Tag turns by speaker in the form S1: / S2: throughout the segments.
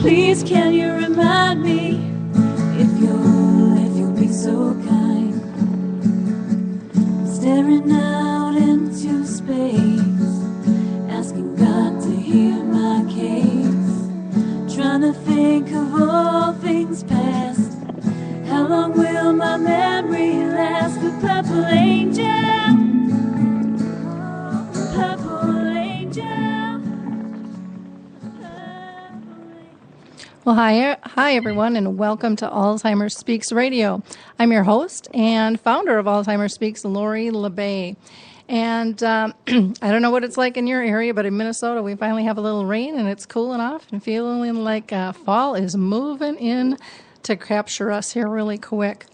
S1: Please can you remind me, if you'll be so kind, staring out into space, asking God to hear my case, trying to think of all things past. How long will my memory last? The purple angel, purple angel.
S2: Well, hi everyone, and welcome to Alzheimer's Speaks Radio. I'm your host and founder of Alzheimer's Speaks, Lori LeBay. And I don't know what it's like in your area, but in Minnesota, we finally have a little rain, and it's cooling off and feeling like fall is moving in to capture us here really quick.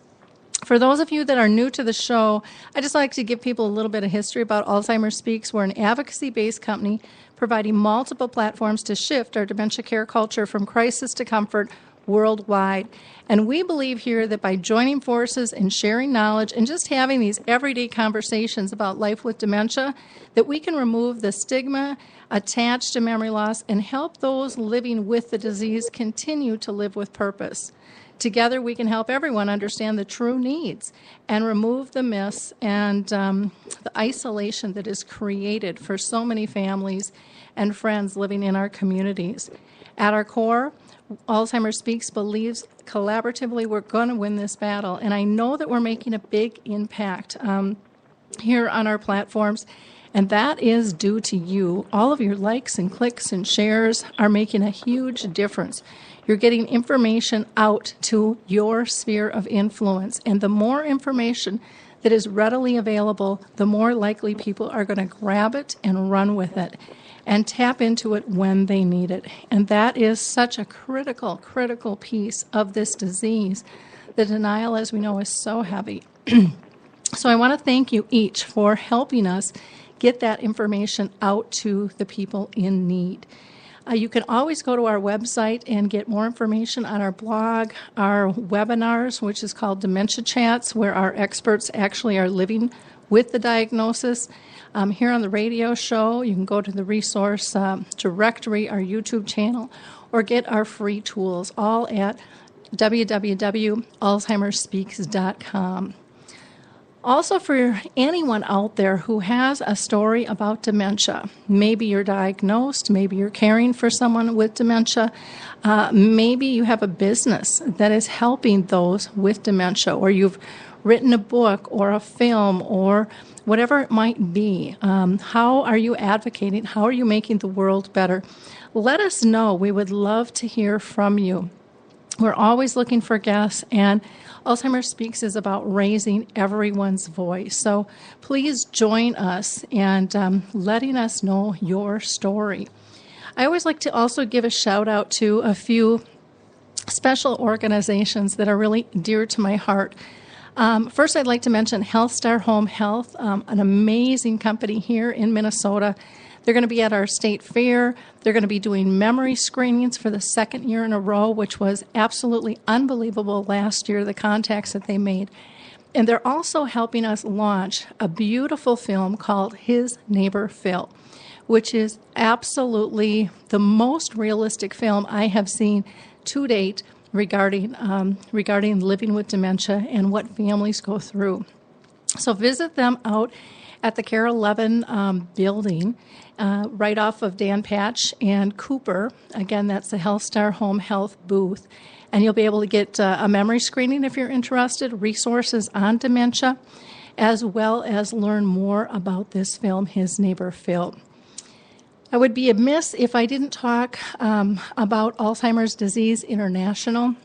S2: For those of you that are new to the show, I just like to give people a little bit of history about Alzheimer's Speaks. We're an advocacy-based company providing multiple platforms to shift our dementia care culture from crisis to comfort worldwide. And we believe here that by joining forces and sharing knowledge and just having these everyday conversations about life with dementia, that we can remove the stigma attached to memory loss and help those living with the disease continue to live with purpose. Together, we can help everyone understand the true needs and remove the myths and the isolation that is created for so many families and friends living in our communities. At our core, Alzheimer's Speaks believes collaboratively we're going to win this battle, and I know that we're making a big impact here on our platforms, and that is due to you. All of your likes and clicks and shares are making a huge difference. You're getting information out to your sphere of influence, and the more information that is readily available, the more likely people are going to grab it and run with it and tap into it when they need it. And that is such a critical piece of this disease. The denial, as we know, is so heavy. So I want to thank you each for helping us get that information out to the people in need. You can always go to our website and get more information on our blog, our webinars, which is called Dementia Chats, where our experts actually are living with the diagnosis. Here on the radio show, you can go to the resource directory, our YouTube channel, or get our free tools, all at www.alzheimersspeaks.com. Also, for anyone out there who has a story about dementia, maybe you're diagnosed, maybe you're caring for someone with dementia, maybe you have a business that is helping those with dementia, or you've written a book or a film or whatever it might be. How are you advocating? How are you making the world better? Let us know. We would love to hear from you. We're always looking for guests, and Alzheimer's Speaks is about raising everyone's voice. So please join us and letting us know your story. I always like to also give a shout out to a few special organizations that are really dear to my heart. First, I'd like to mention Health Star Home Health, an amazing company here in Minnesota. They're going to be at our state fair. They're going to be doing memory screenings for the second year in a row, which was absolutely unbelievable last year, the contacts that they made. And they're also helping us launch a beautiful film called His Neighbor Phil, which is absolutely the most realistic film I have seen to date regarding living with dementia and what families go through. So visit them out at the Care 11 building, right off of Dan Patch and Cooper. Again, that's the Health Star Home Health booth. And you'll be able to get a memory screening if you're interested, resources on dementia, as well as learn more about this film, His Neighbor Phil. I would be amiss if I didn't talk about Alzheimer's Disease International.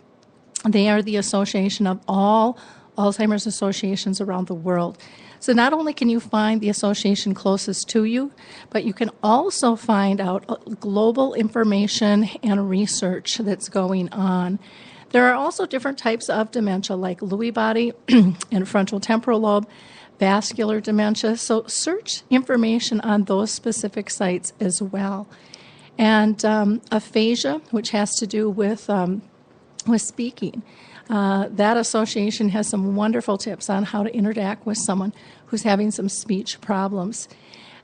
S2: They are the association of all Alzheimer's associations around the world. So not only can you find the association closest to you, but you can also find out global information and research that's going on. There are also different types of dementia like Lewy body and frontal temporal lobe, vascular dementia. So search information on those specific sites as well. And aphasia, which has to do with speaking. That association has some wonderful tips on how to interact with someone who's having some speech problems.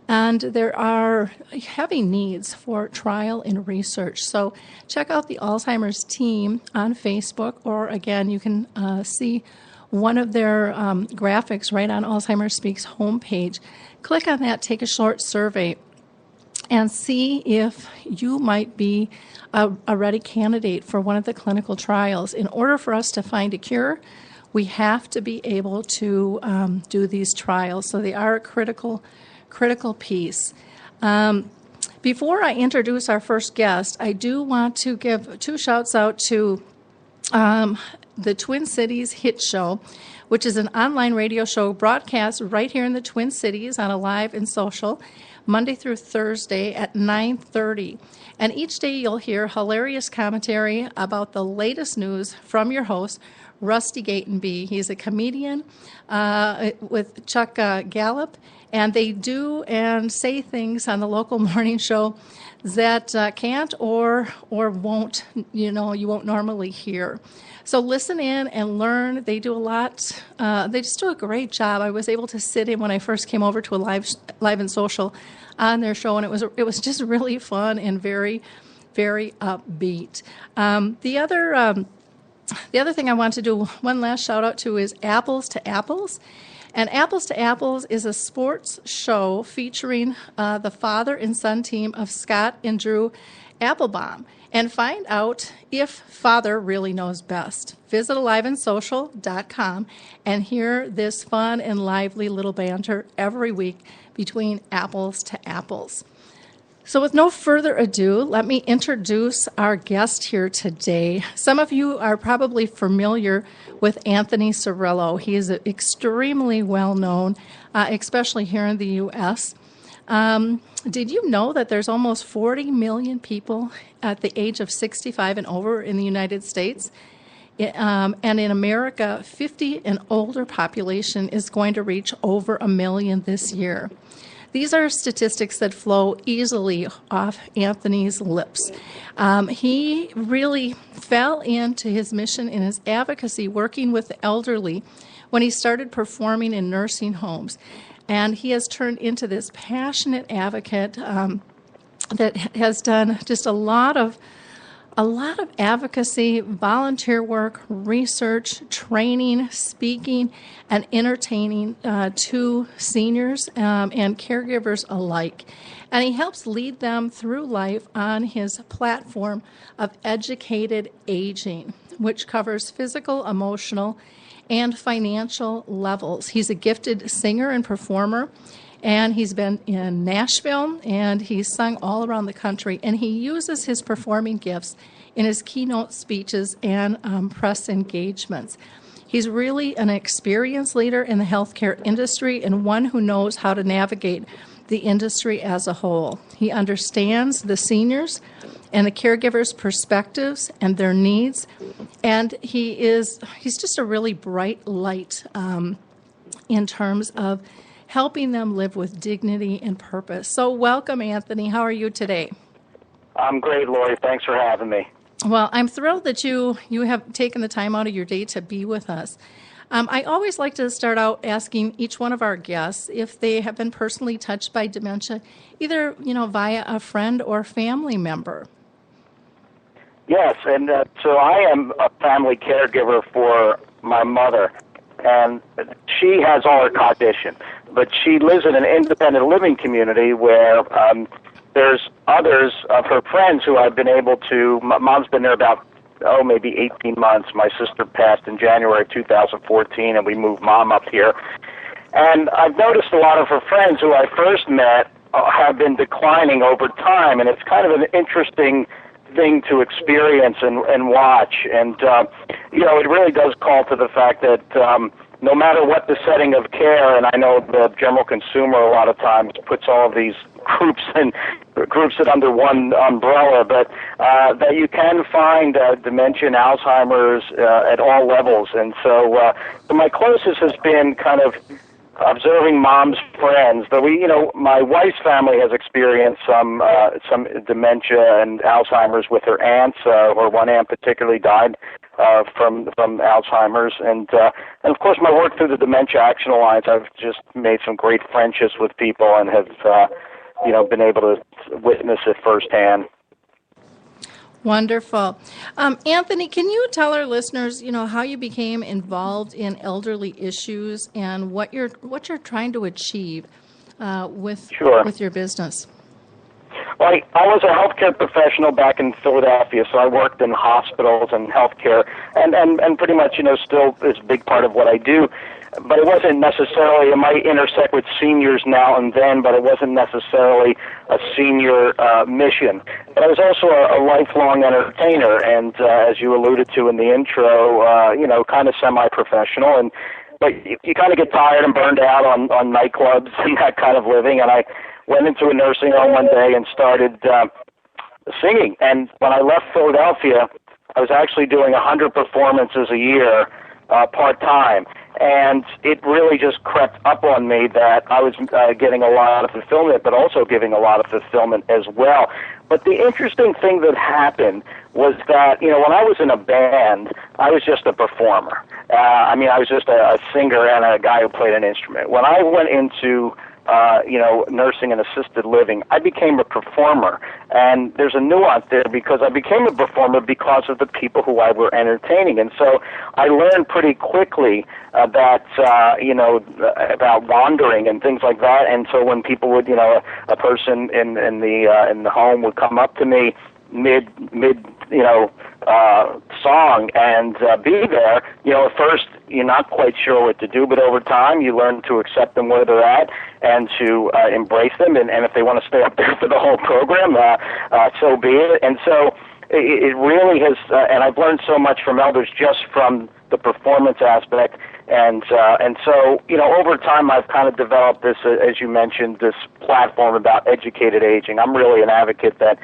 S2: And there are heavy needs for trial and research. So check out the Alzheimer's team on Facebook, or again, you can see one of their graphics right on Alzheimer's Speaks homepage. Click on that, take a short survey, and see if you might be a ready candidate for one of the clinical trials. In order for us to find a cure, we have to be able to do these trials. So they are a critical piece. Before I introduce our first guest, I do want to give 2 shouts out to the Twin Cities Hit Show, which is an online radio show broadcast right here in the Twin Cities on a live and social, Monday through Thursday at 9:30. And each day you'll hear hilarious commentary about the latest news from your host, Rusty Gatenby. He's a comedian with Chuck Gallup, and they do and say things on the local morning show that can't or won't, you won't normally hear. So listen in and learn. They do a lot. They just do a great job. I was able to sit in when I first came over to a live and social on their show, and it was just really fun and very, very upbeat. The other thing I want to do one last shout out to is Apples to Apples. And Apples to Apples is a sports show featuring the father and son team of Scott and Drew Applebaum. And find out if father really knows best. Visit aliveandsocial.com and hear this fun and lively little banter every week between Apples to Apples. So with no further ado, let me introduce our guest here today. Some of you are probably familiar with Anthony Cirillo. He is extremely well known, especially here in the U.S. Did you know that there's almost 40 million people at the age of 65 and over in the United States? And in America, 50 and older population is going to reach over 1 million this year. These are statistics that flow easily off Anthony's lips. He really fell into his mission in his advocacy working with the elderly when he started performing in nursing homes. And he has turned into this passionate advocate that has done just a lot of advocacy, volunteer work, research, training, speaking, and entertaining to seniors and caregivers alike. And he helps lead them through life on his platform of Educated Aging, which covers physical, emotional, and financial levels. He's a gifted singer and performer, and he's been in Nashville, and he's sung all around the country, and he uses his performing gifts in his keynote speeches and press engagements. He's really an experienced leader in the healthcare industry and one who knows how to navigate the industry as a whole. He understands the seniors and the caregivers' perspectives and their needs, and he's just a really bright light in terms of helping them live with dignity and purpose. So welcome, Anthony. How are you today?
S3: I'm great, Lori. Thanks for having me.
S2: Well, I'm thrilled that you have taken the time out of your day to be with us. I always like to start out asking each one of our guests if they have been personally touched by dementia, either via a friend or family member.
S3: Yes, and so I am a family caregiver for my mother, and she has all her cognition, but she lives in an independent living community where there's others of her friends who I've been able to. Mom's been there about maybe 18 months. My sister passed in January 2014, and we moved Mom up here. And I've noticed a lot of her friends who I first met have been declining over time, and it's kind of an interesting thing to experience and watch. And, it really does call to the fact that no matter what the setting of care, and I know the general consumer a lot of times puts all of these groups it under one umbrella, but that you can find dementia and Alzheimer's at all levels. And so my closest has been kind of observing Mom's friends. But my wife's family has experienced some dementia and Alzheimer's with her aunts, or one aunt particularly died from Alzheimer's, and of course my work through the Dementia Action Alliance. I've just made some great friendships with people and have been able to witness it firsthand.
S2: Wonderful. Anthony, can you tell our listeners, how you became involved in elderly issues and what you're trying to achieve with your business?
S3: Well, I was a healthcare professional back in Philadelphia, so I worked in hospitals and healthcare, and pretty much, still is a big part of what I do. But it wasn't necessarily, it might intersect with seniors now and then, but it wasn't necessarily a senior mission. But I was also a lifelong entertainer, and as you alluded to in the intro, kind of semi-professional, but you kind of get tired and burned out on nightclubs and that kind of living, and I went into a nursing home one day and started singing. And when I left Philadelphia, I was actually doing 100 performances a year part-time. And it really just crept up on me that I was getting a lot of fulfillment, but also giving a lot of fulfillment as well. But the interesting thing that happened was that, when I was in a band, I was just a performer. I was just a singer and a guy who played an instrument. When I went into nursing and assisted living, I became a performer. And there's a nuance there because I became a performer because of the people who I were entertaining. And so I learned pretty quickly about wandering and things like that. And so when people would, a person in the home would come up to me mid song and be there, at first you're not quite sure what to do, but over time you learn to accept them where they're at and to embrace them, and if they want to stay up there for the whole program, so be it. And so it really has, and I've learned so much from elders just from the performance aspect, and so, over time I've kind of developed this, as you mentioned, this platform about educated aging. I'm really an advocate that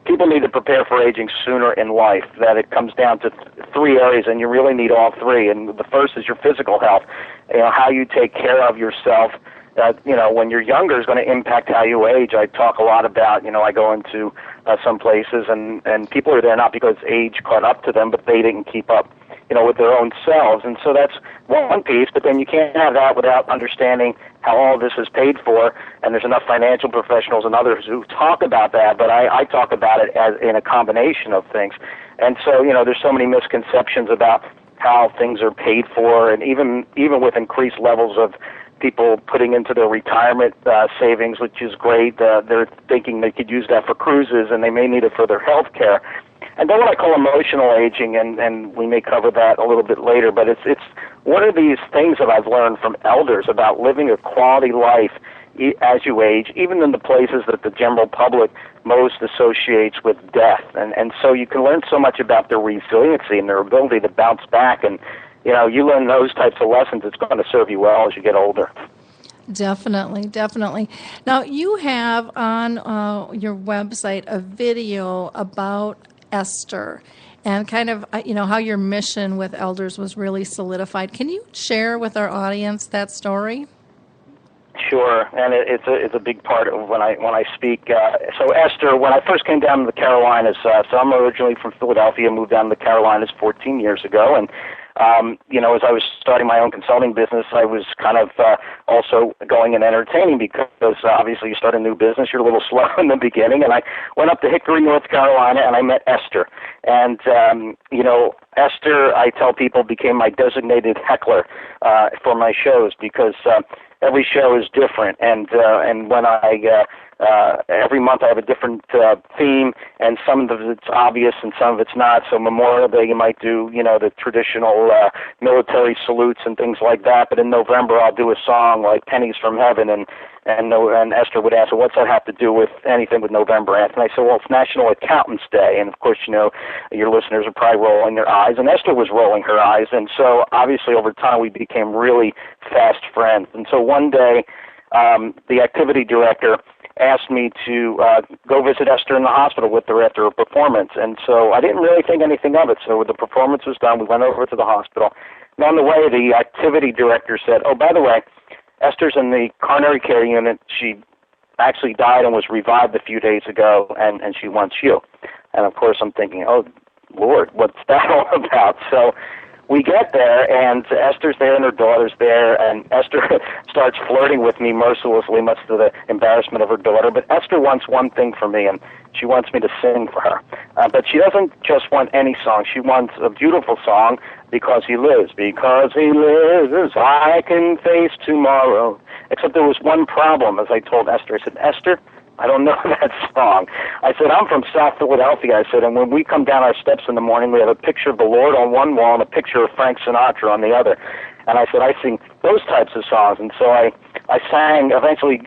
S3: people need to prepare for aging sooner in life, that it comes down to three areas, and you really need all three. And the first is your physical health, how you take care of yourself. When you're younger is going to impact how you age. I talk a lot about, I go into some places and people are there not because age caught up to them, but they didn't keep up, with their own selves. And so that's one piece, but then you can't have that without understanding how all this is paid for, and there's enough financial professionals and others who talk about that, but I talk about it as in a combination of things. And so, there's so many misconceptions about how things are paid for, and even with increased levels of people putting into their retirement savings, which is great. They're thinking they could use that for cruises, and they may need it for their health care. And then what I call emotional aging, and we may cover that a little bit later, but it's what are these things that I've learned from elders about living a quality life as you age, even in the places that the general public most associates with death. And so you can learn so much about their resiliency and their ability to bounce back, and you learn those types of lessons. It's going to serve you well as you get older.
S2: Definitely. Now, you have on your website a video about Esther and kind of, how your mission with elders was really solidified. Can you share with our audience that story?
S3: Sure, and it's a big part of when I speak. So Esther, when I first came down to the Carolinas, so I'm originally from Philadelphia, moved down to the Carolinas 14 years ago, and as I was starting my own consulting business, I was kind of also going and entertaining because obviously you start a new business, you're a little slow in the beginning. And I went up to Hickory, North Carolina, and I met Esther. And, Esther, I tell people, became my designated heckler for my shows because every show is different. And when every month I have a different theme, and some of it's obvious and some of it's not. So Memorial Day you might do, the traditional military salutes and things like that. But in November I'll do a song like Pennies from Heaven, and Esther would ask, well, what's that have to do with anything with November, Anthony? I said, well, it's National Accountant's Day. And of course, your listeners are probably rolling their eyes, and Esther was rolling her eyes. And so obviously over time we became really fast friends. And so one day the activity director asked me to go visit Esther in the hospital with her after a performance. And so I didn't really think anything of it. So when the performance was done, we went over to the hospital. And on the way, the activity director said, oh, by the way, Esther's in the coronary care unit. She actually died and was revived a few days ago, and she wants you. And, of course, I'm thinking, oh, Lord, what's that all about? So we get there, and Esther's there, and her daughter's there, and Esther starts flirting with me mercilessly, much to the embarrassment of her daughter. But Esther wants one thing for me, and she wants me to sing for her. But she doesn't just want any song. She wants a beautiful song, Because He Lives. Because He lives, I can face tomorrow. Except there was one problem, as I told Esther. I said, Esther, I don't know that song. I said, I'm from South Philadelphia. I said, and when we come down our steps in the morning, we have a picture of the Lord on one wall and a picture of Frank Sinatra on the other. And I said, I sing those types of songs. And so I sang, eventually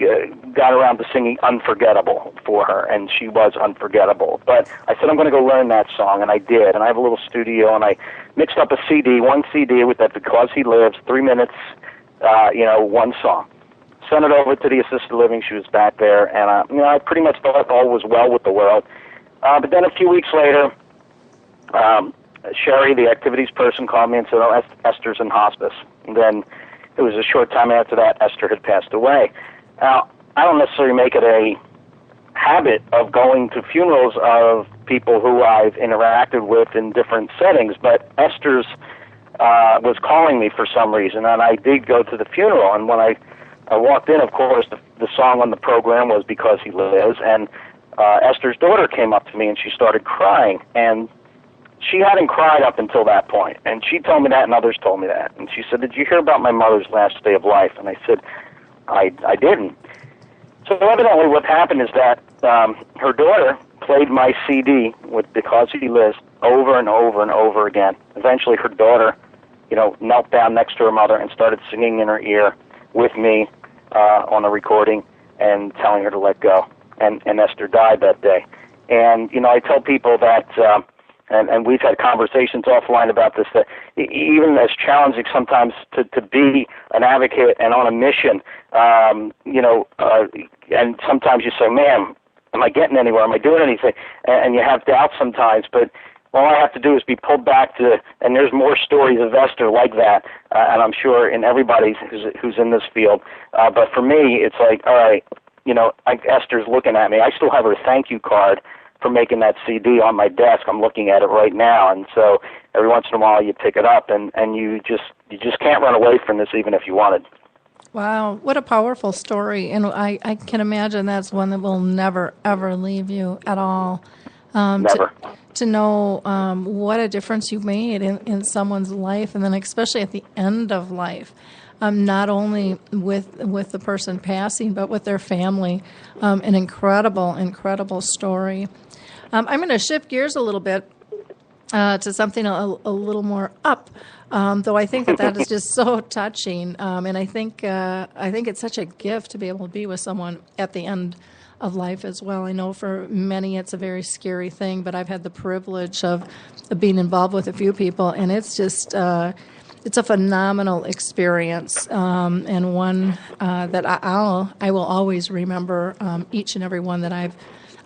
S3: got around to singing Unforgettable for her, and she was unforgettable. But I said, I'm going to go learn that song, and I did. And I have a little studio, and I mixed up a CD, one CD with that Because He Lives, 3 minutes, one song. Sent it over to the assisted living. She was back there, and I pretty much thought all was well with the world. But then a few weeks later, Sherry, the activities person, called me and said, "Oh, Esther's in hospice." And then it was a short time after that, Esther had passed away. Now, I don't necessarily make it a habit of going to funerals of people who I've interacted with in different settings, but Esther's was calling me for some reason, and I did go to the funeral. And when I walked in, of course, the song on the program was Because He Lives, and Esther's daughter came up to me and she started crying, and she hadn't cried up until that point, and she told me that, and others told me that. And she said, "Did you hear about my mother's last day of life?" And I said, I didn't. So evidently what happened is that her daughter played my CD with Because He Lives over and over and over again. Eventually her daughter, knelt down next to her mother and started singing in her ear with me on the recording and telling her to let go. And Esther died that day. And, I tell people that, and we've had conversations offline about this, that even as challenging sometimes to be an advocate and on a mission, and sometimes you say, man, am I getting anywhere? Am I doing anything? And you have doubts sometimes, but all I have to do is be pulled back to, and there's more stories of Esther like that, and I'm sure in everybody who's in this field. But for me, it's like, all right, Esther's looking at me. I still have her thank you card for making that CD on my desk. I'm looking at it right now, and so every once in a while you pick it up, and you just can't run away from this even if you wanted.
S2: Wow, what a powerful story, and I can imagine that's one that will never, ever leave you at all.
S3: Never.
S2: To know what a difference you made in someone's life, and then especially at the end of life, not only with the person passing, but with their family. An incredible, incredible story. I'm going to shift gears a little bit to something a little more up, though I think that is just so touching, and I think it's such a gift to be able to be with someone at the end of life as well. I know for many it's a very scary thing, but I've had the privilege of being involved with a few people, and it's just it's a phenomenal experience, and one that I will always remember, each and every one that I've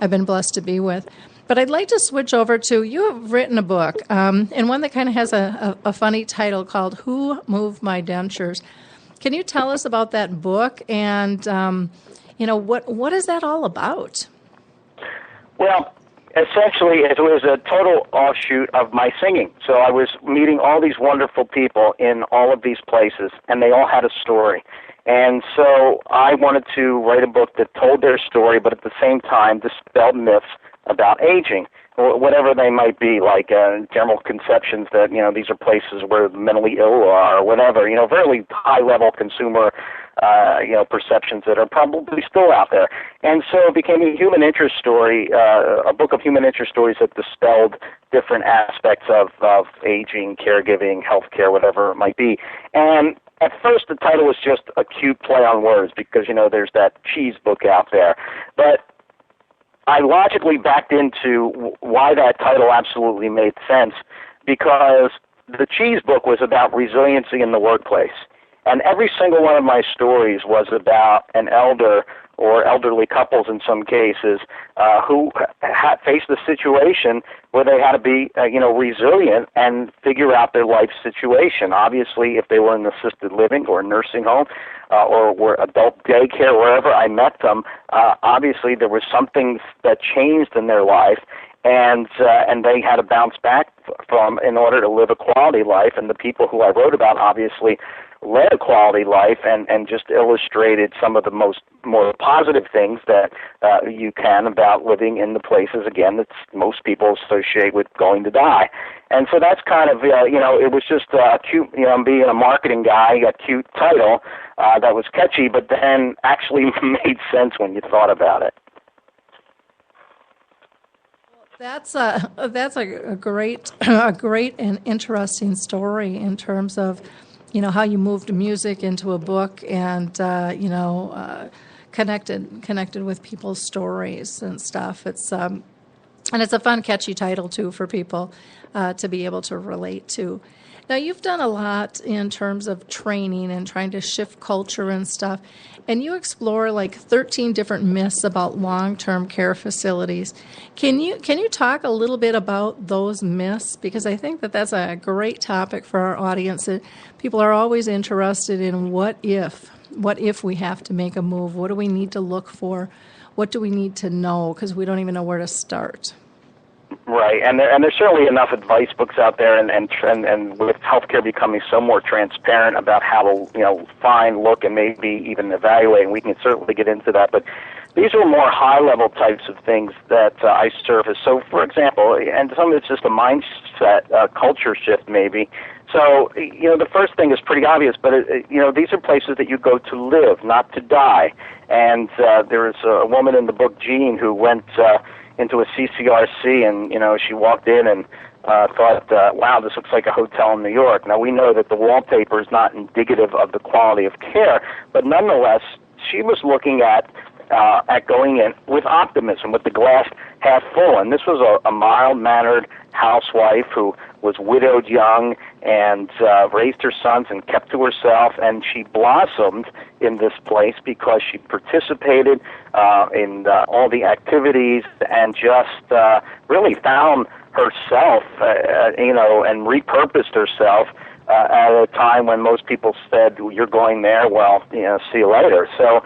S2: been blessed to be with. But I'd like to switch over to, you have written a book, and one that kind of has a funny title called Who Moved My Dentures? Can you tell us about that book, and what is that all about? Well,
S3: essentially, it was a total offshoot of my singing. So I was meeting all these wonderful people in all of these places, and they all had a story. And so I wanted to write a book that told their story, but at the same time dispelled myths about aging, or whatever they might be, like general conceptions that, these are places where the mentally ill are, or whatever, very high-level consumer perceptions that are probably still out there. And so it became a human interest story, a book of human interest stories that dispelled different aspects of aging, caregiving, healthcare, whatever it might be. And at first the title was just a cute play on words because, there's that cheese book out there. But I logically backed into why that title absolutely made sense, because the cheese book was about resiliency in the workplace. And every single one of my stories was about an elder or elderly couples in some cases who had faced a situation where they had to be, resilient and figure out their life situation. Obviously, if they were in assisted living or nursing home or were adult daycare, wherever I met them, obviously there was something that changed in their life. and they had to bounce back from in order to live a quality life. And the people who I wrote about obviously led a quality life and just illustrated some of the more positive things that you can about living in the places, again, that most people associate with going to die. And so that's kind of, it was just a cute, being a marketing guy, a cute title that was catchy, but then actually made sense when you thought about it.
S2: That's a great and interesting story in terms of, how you moved music into a book and connected with people's stories and stuff. It's and it's a fun, catchy title too for people to be able to relate to. Now, you've done a lot in terms of training and trying to shift culture and stuff, and you explore like 13 different myths about long-term care facilities. Can you talk a little bit about those myths? Because I think that's a great topic for our audience. People are always interested in what if we have to make a move? What do we need to look for? What do we need to know? Because we don't even know where to start.
S3: Right, and there's certainly enough advice books out there, and with healthcare becoming so more transparent about how to find, look, and maybe even evaluate, and we can certainly get into that. But these are more high-level types of things that I surface. So, for example, and some of it's just a mindset, culture shift maybe. So, the first thing is pretty obvious, but these are places that you go to live, not to die. And there is a woman in the book, Jean, who went into a CCRC, and she walked in and thought, wow, this looks like a hotel in New York. Now, we know that the wallpaper is not indicative of the quality of care, but nonetheless, she was looking at going in with optimism, with the glass half full. And this was a mild-mannered housewife who was widowed young and raised her sons and kept to herself, and she blossomed in this place because she participated in all the activities and just really found herself, and repurposed herself at a time when most people said, you're going there, well, see you later. So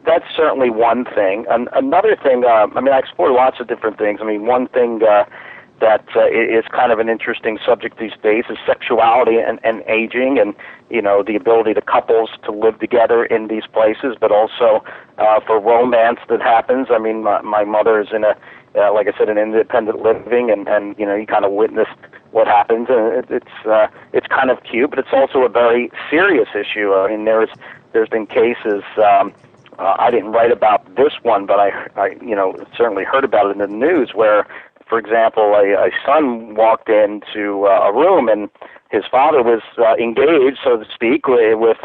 S3: that's certainly one thing. Another thing, I explore lots of different things. One thing that is kind of an interesting subject these days is sexuality and aging, and the ability to couples to live together in these places, but also for romance that happens. My mother is in like I said, an independent living, and you kind of witness what happens, and it's kind of cute, but it's also a very serious issue. There's been cases. I didn't write about this one, but I certainly heard about it in the news where, for example, a son walked into a room and his father was engaged, so to speak, with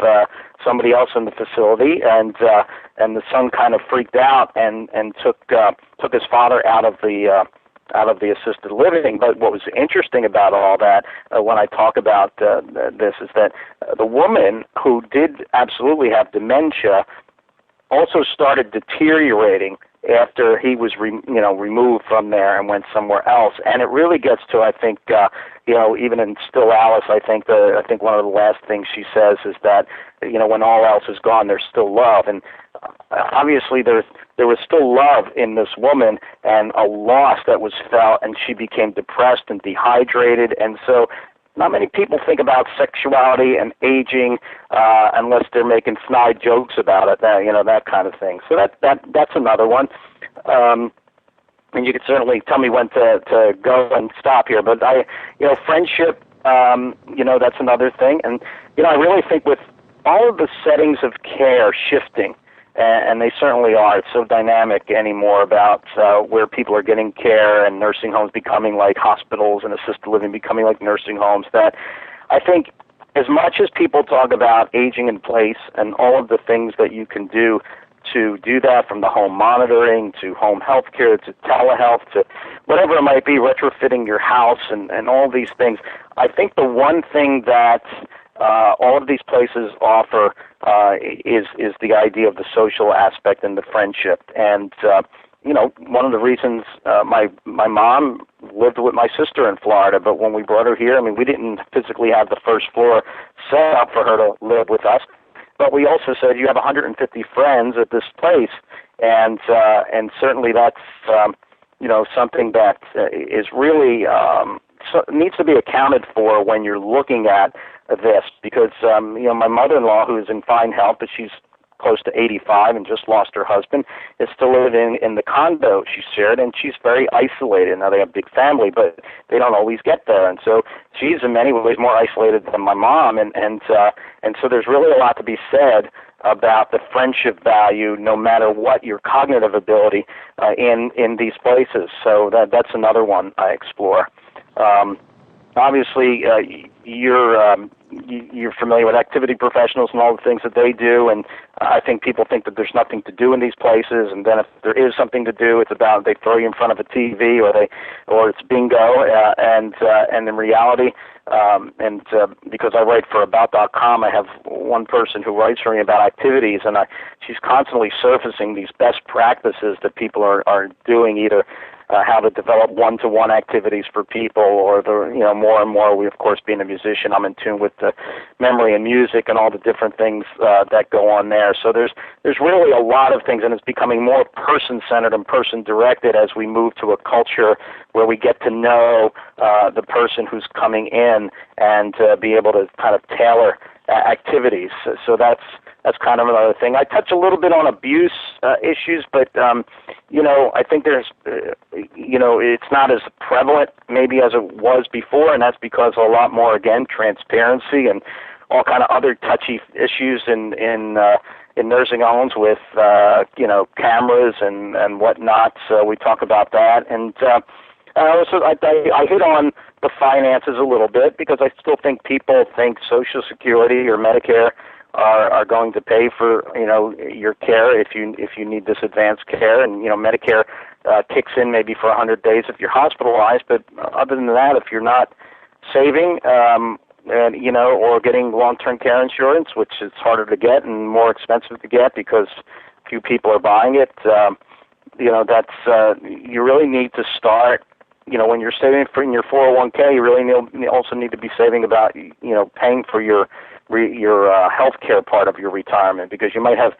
S3: somebody else in the facility, and the son kind of freaked out and took his father out of the assisted living. But what was interesting about all that, when I talk about this, is that the woman who did absolutely have dementia also started deteriorating after he was removed from there and went somewhere else. And it really gets to, I think, even in Still Alice, I think one of the last things she says is that, when all else is gone, there's still love. And obviously there was still love in this woman and a loss that was felt, and she became depressed and dehydrated. And so not many people think about sexuality and aging unless they're making snide jokes about it, that kind of thing. So that's another one. And you could certainly tell me when to go and stop here. But friendship, that's another thing. And I really think with all of the settings of care shifting, and they certainly are. It's so dynamic anymore about where people are getting care, and nursing homes becoming like hospitals and assisted living becoming like nursing homes, that I think as much as people talk about aging in place and all of the things that you can do to do that, from the home monitoring to home health care to telehealth to whatever it might be, retrofitting your house and all these things, I think the one thing that all of these places offer is the idea of the social aspect and the friendship. And one of the reasons my mom lived with my sister in Florida, but when we brought her here, we didn't physically have the first floor set up for her to live with us, but we also said you have 150 friends at this place, and certainly that's something that is really needs to be accounted for when you're looking at this, because my mother-in-law, who is in fine health, but she's close to 85 and just lost her husband, is still living in the condo she shared, and she's very isolated. Now, they have a big family, but they don't always get there, and so she's in many ways more isolated than my mom, and so there's really a lot to be said about the friendship value, no matter what your cognitive ability in these places. So that's another one I explore. Obviously, you're familiar with activity professionals and all the things that they do, and I think people think that there's nothing to do in these places, and then if there is something to do, it's about they throw you in front of a TV or it's bingo, and in reality, because I write for About.com, I have one person who writes for me about activities, and she's constantly surfacing these best practices that people are doing, either how to develop one-to-one activities for people, or more and more. We, of course, being a musician, I'm in tune with the memory and music and all the different things that go on there. So there's really a lot of things, and it's becoming more person-centered and person-directed as we move to a culture where we get to know the person who's coming in and be able to kind of tailor activities. So that's kind of another thing. I touch a little bit on abuse issues, but I think there's it's not as prevalent maybe as it was before, and that's because of a lot more, again, transparency and all kind of other touchy issues in nursing homes with cameras and whatnot. So we talk about that, and also I hit on the finances a little bit, because I still think people think Social Security or Medicare are going to pay for your care if you need this advanced care, and Medicare kicks in maybe for 100 days if you're hospitalized, but other than that, if you're not saving or getting long-term care insurance, which is harder to get and more expensive to get because few people are buying it, that's you really need to start. When you're saving in your 401k, you really also need to be saving about paying for your health care part of your retirement, because you might have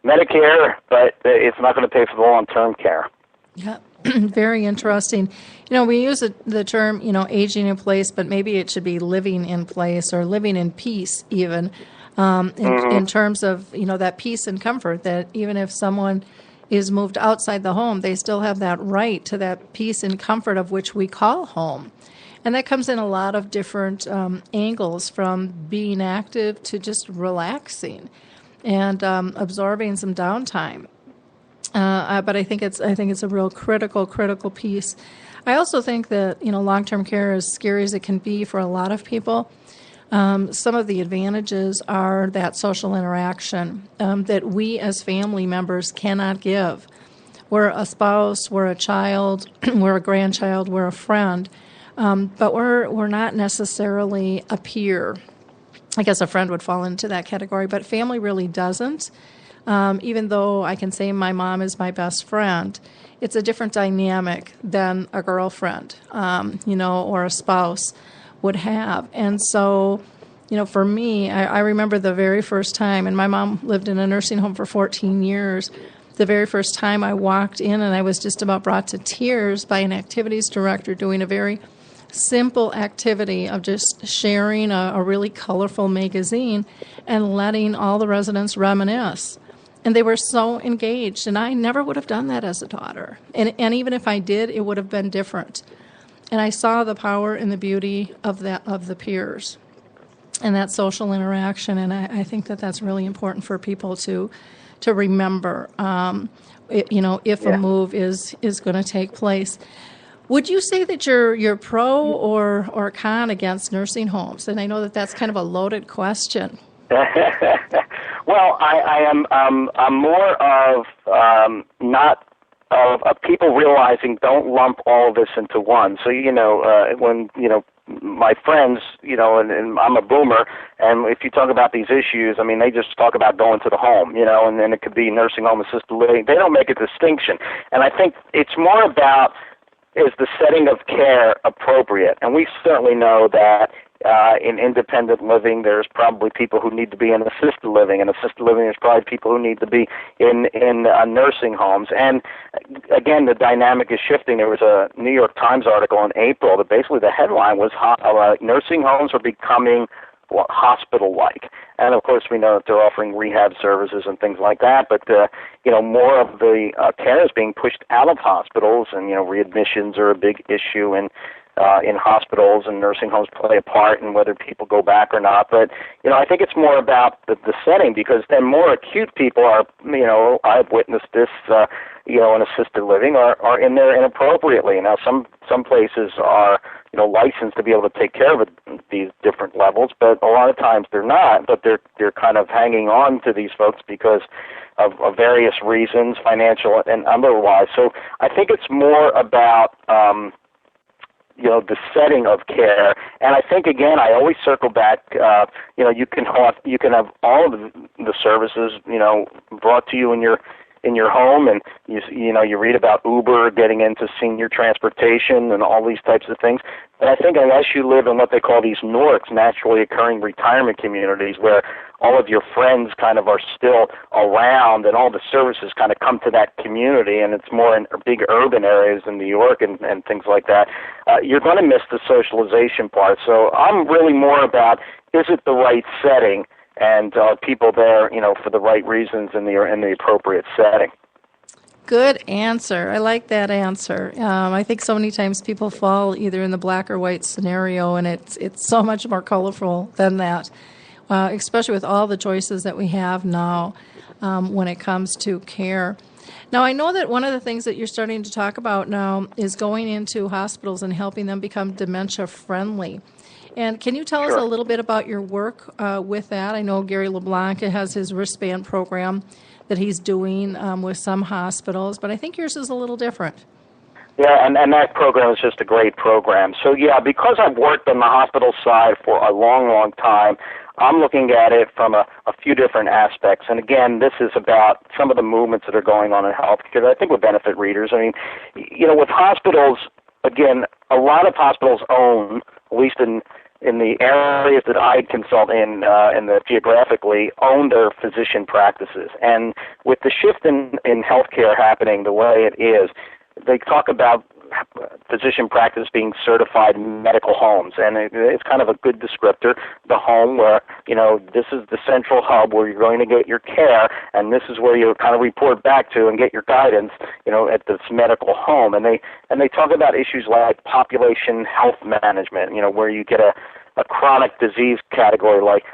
S3: Medicare, but it's not going to pay for the long-term care.
S2: Yeah, very interesting. We use the term, aging in place, but maybe it should be living in place or living in peace even, in terms of, that peace and comfort, that even if someone is moved outside the home, they still have that right to that peace and comfort of which we call home. And that comes in a lot of different angles, from being active to just relaxing and absorbing some downtime. But I think it's a real critical piece. I also think that long-term care, as scary as it can be for a lot of people, some of the advantages are that social interaction that we as family members cannot give. We're a spouse, we're a child, we're a grandchild, we're a friend. But we're not necessarily a peer. I guess a friend would fall into that category, but family really doesn't. Even though I can say my mom is my best friend, it's a different dynamic than a girlfriend, or a spouse would have. And so, for me, I remember the very first time, and my mom lived in a nursing home for 14 years, the very first time I walked in, and I was just about brought to tears by an activities director doing a very simple activity of just sharing a really colorful magazine and letting all the residents reminisce. And they were so engaged, and I never would have done that as a daughter. And even if I did, it would have been different. And I saw the power and the beauty of the peers and that social interaction, and I think that that's really important for people to remember, if a move is going to take place. Would you say that you're pro or con against nursing homes? And I know that that's kind of a loaded question.
S3: Well, I am. I'm more of not of people realizing, don't lump all this into one. So when my friends, and I'm a boomer, and if you talk about these issues, I mean, they just talk about going to the home, and then it could be nursing home, assisted living. They don't make a distinction, and I think it's more about, is the setting of care appropriate? And we certainly know that in independent living, there's probably people who need to be in assisted living. In assisted living, there's probably people who need to be in nursing homes. And again, the dynamic is shifting. There was a New York Times article in April that basically the headline was nursing homes are becoming hospital-like. And of course, we know that they're offering rehab services and things like that. But more of the care is being pushed out of hospitals, and readmissions are a big issue, and in hospitals and nursing homes play a part in whether people go back or not. But, I think it's more about the setting, because then more acute people are, I've witnessed this, in assisted living are in there inappropriately. Now, some places are, licensed to be able to take care of these different levels, but a lot of times they're not, but they're kind of hanging on to these folks because of various reasons, financial and otherwise. So I think it's more about, the setting of care. And I think, again, I always circle back, you can have all of the services, brought to you in your home, and you read about Uber getting into senior transportation and all these types of things. But I think unless you live in what they call these NORCs, naturally occurring retirement communities, where all of your friends kind of are still around and all the services kind of come to that community, and it's more in big urban areas in New York and things like that, you're going to miss the socialization part. So I'm really more about, is it the right setting? And people there, for the right reasons in the appropriate setting.
S2: Good answer. I like that answer. I think so many times people fall either in the black or white scenario, and it's so much more colorful than that, especially with all the choices that we have now when it comes to care. Now, I know that one of the things that you're starting to talk about now is going into hospitals and helping them become dementia-friendly. And can you tell us a little bit about your work with that? I know Gary LeBlanc has his wristband program that he's doing with some hospitals, but I think yours is a little different.
S3: Yeah, and that program is just a great program. So, because I've worked on the hospital side for a long, long time, I'm looking at it from a few different aspects. And again, this is about some of the movements that are going on in healthcare that I think would benefit readers. I mean, with hospitals, again, a lot of hospitals own, at least in the areas that I consult in geographically, own their physician practices. And with the shift in healthcare happening the way it is, they talk about physician practice being certified medical homes, and it's kind of a good descriptor, the home where, this is the central hub where you're going to get your care, and this is where you kind of report back to and get your guidance, at this medical home. And they talk about issues like population health management, where you get a chronic disease category like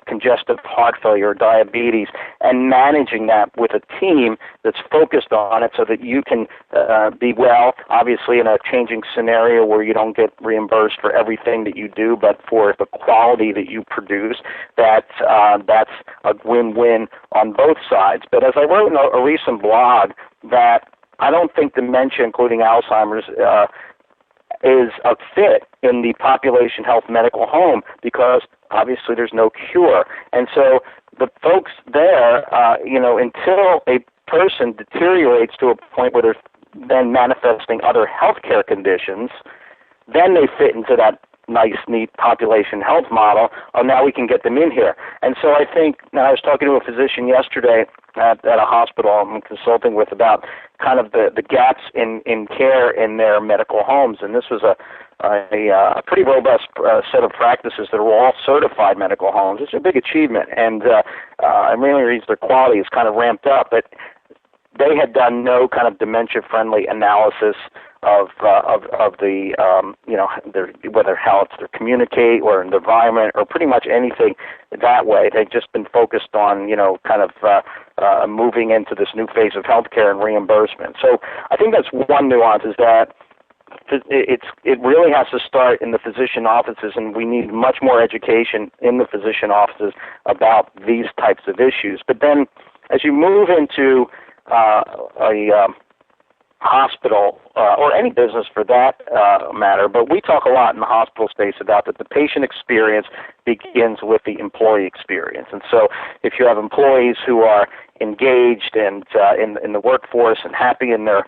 S3: congestive heart failure or diabetes, and managing that with a team that's focused on it so that you can be well, obviously in a changing scenario where you don't get reimbursed for everything that you do, but for the quality that you produce, that's a win-win on both sides. But as I wrote in a recent blog, that I don't think dementia, including Alzheimer's, is a fit in the population health medical home, because obviously there's no cure. And so the folks there, until a person deteriorates to a point where they're then manifesting other healthcare conditions, then they fit into that nice, neat population health model. Oh, now we can get them in here. And so I think, I was talking to a physician yesterday at a hospital I'm consulting with about kind of the gaps in care in their medical homes. And this was a pretty robust set of practices that are all certified medical homes. It's a big achievement, and it really reads their quality is kind of ramped up. But they had done no kind of dementia-friendly analysis of the whether how it's to communicate or in the environment or pretty much anything that way. They've just been focused on kind of moving into this new phase of healthcare and reimbursement. So I think that's one nuance, is that it really has to start in the physician offices, and we need much more education in the physician offices about these types of issues. But then as you move into a hospital or any business for that matter, but we talk a lot in the hospital space about that the patient experience begins with the employee experience. And so if you have employees who are engaged and in the workforce and happy in their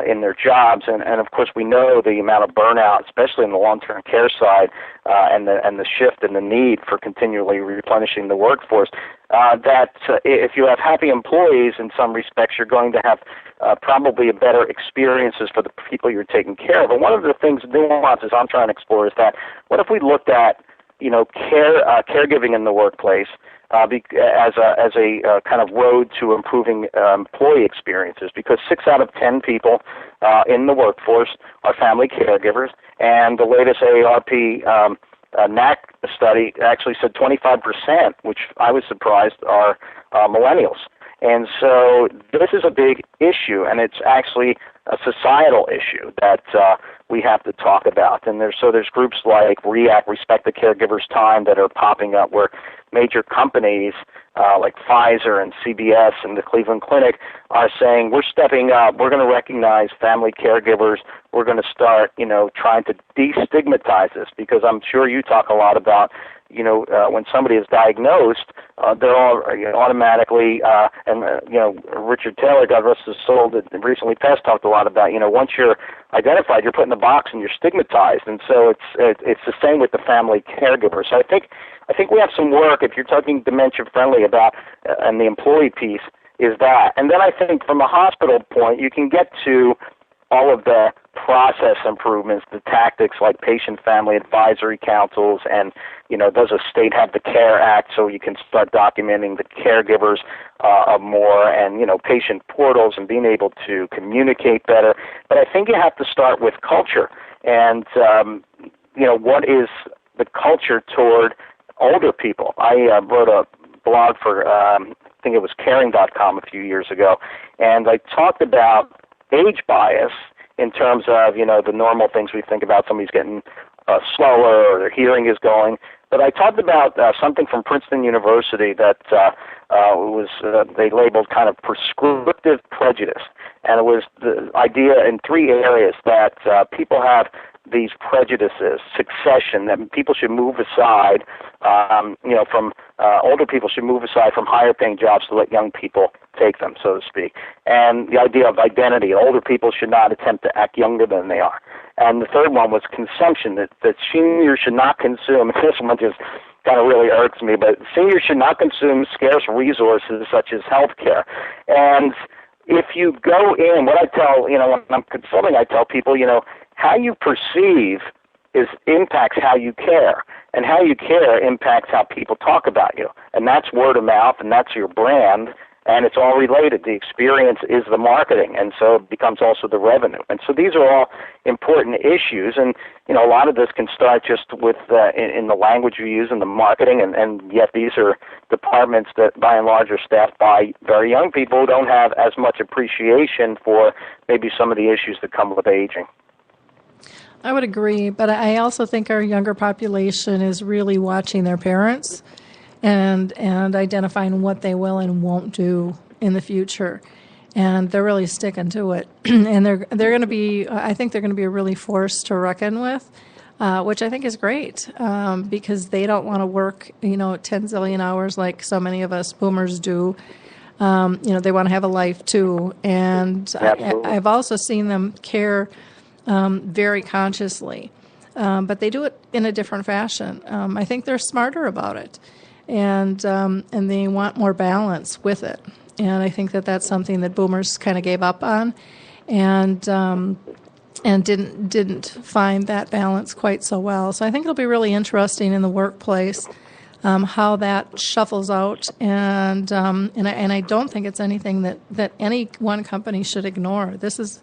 S3: in their jobs, and of course we know the amount of burnout, especially in the long-term care side, and the shift and the need for continually replenishing the workforce. That if you have happy employees, in some respects, you're going to have probably a better experiences for the people you're taking care of. And one of the things, nuances I'm trying to explore is that what if we looked at caregiving in the workplace as a kind of road to improving employee experiences, because 6 out of 10 people in the workforce are family caregivers, and the latest AARP NAC study actually said 25%, which I was surprised, are millennials. And so this is a big issue, and it's actually a societal issue that we have to talk about. And there's groups like REACT, Respect the Caregiver's Time, that are popping up, where major companies like Pfizer and CBS and the Cleveland Clinic are saying, we're stepping up, we're going to recognize family caregivers, we're going to start, trying to destigmatize this, because I'm sure you talk a lot about, when somebody is diagnosed, they're all automatically, Richard Taylor, God rest his soul, that recently passed, talked a lot about, once you're identified, you're put in the box and you're stigmatized. And so it's the same with the family caregiver. So I think we have some work, if you're talking dementia friendly about, and the employee piece is that. And then I think from a hospital point, you can get to all of the process improvements, the tactics like patient-family advisory councils, and, does a state have the CARE Act so you can start documenting the caregivers more, and, patient portals and being able to communicate better. But I think you have to start with culture. And, what is the culture toward older people? I wrote a blog for, I think it was caring.com a few years ago, and I talked about age bias in terms of, the normal things we think about. Somebody's getting slower, or their hearing is going. But I talked about something from Princeton University that they labeled kind of prescriptive prejudice. And it was the idea in 3 areas that people have these prejudices, succession, that people should move aside, from older people should move aside from higher paying jobs to let young people take them, so to speak. And the idea of identity, older people should not attempt to act younger than they are. And the third one was consumption, that seniors should not consume, and this one just kind of really irks me, but seniors should not consume scarce resources such as health care. And if you go in, what I tell, when I'm consulting, I tell people, how you perceive impacts how you care, and how you care impacts how people talk about you. And that's word of mouth, and that's your brand, and it's all related. The experience is the marketing, and so it becomes also the revenue. And so these are all important issues, and a lot of this can start just with in the language you use in the marketing, and yet these are departments that by and large are staffed by very young people who don't have as much appreciation for maybe some of the issues that come with aging.
S2: I would agree, but I also think our younger population is really watching their parents and identifying what they will and won't do in the future, and they're really sticking to it. And they're going to be, I think they're going to be a really force to reckon with, which I think is great, because they don't want to work 10 zillion hours like so many of us boomers do. They want to have a life too, and I've also seen them care very consciously, but they do it in a different fashion. I think they're smarter about it, and they want more balance with it. And I think that that's something that boomers kind of gave up on, and didn't find that balance quite so well. So I think it'll be really interesting in the workplace how that shuffles out, and I don't think it's anything that any one company should ignore. This is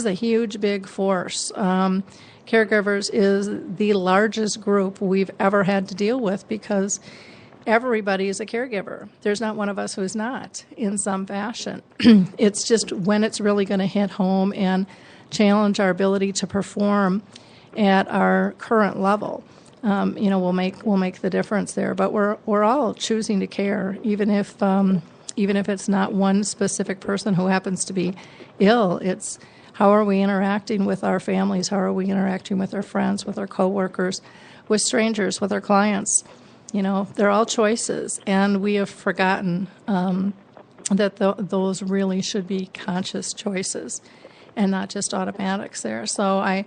S2: a huge, big force. Caregivers is the largest group we've ever had to deal with, because everybody is a caregiver. There's not one of us who's not in some fashion. It's just when it's really going to hit home and challenge our ability to perform at our current level. We'll make the difference there. But we're all choosing to care, even if it's not one specific person who happens to be ill. It's how are we interacting with our families? How are we interacting with our friends, with our coworkers, with strangers, with our clients? They're all choices, and we have forgotten that those really should be conscious choices. and not just automatics there. So I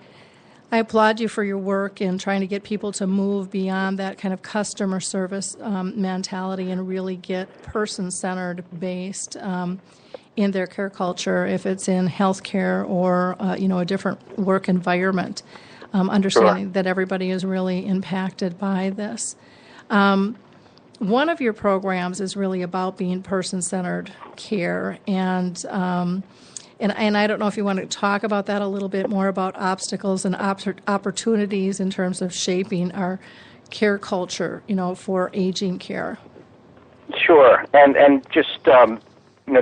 S2: applaud you for your work in trying to get people to move beyond that kind of customer service mentality and really get person-centered based in their care culture, if it's in healthcare or a different work environment. Understanding that everybody is really impacted by this. One of your programs is really about being person-centered care, and I don't know if you want to talk about that a little bit more, about obstacles and opportunities in terms of shaping our care culture, for aging care.
S3: Sure, and just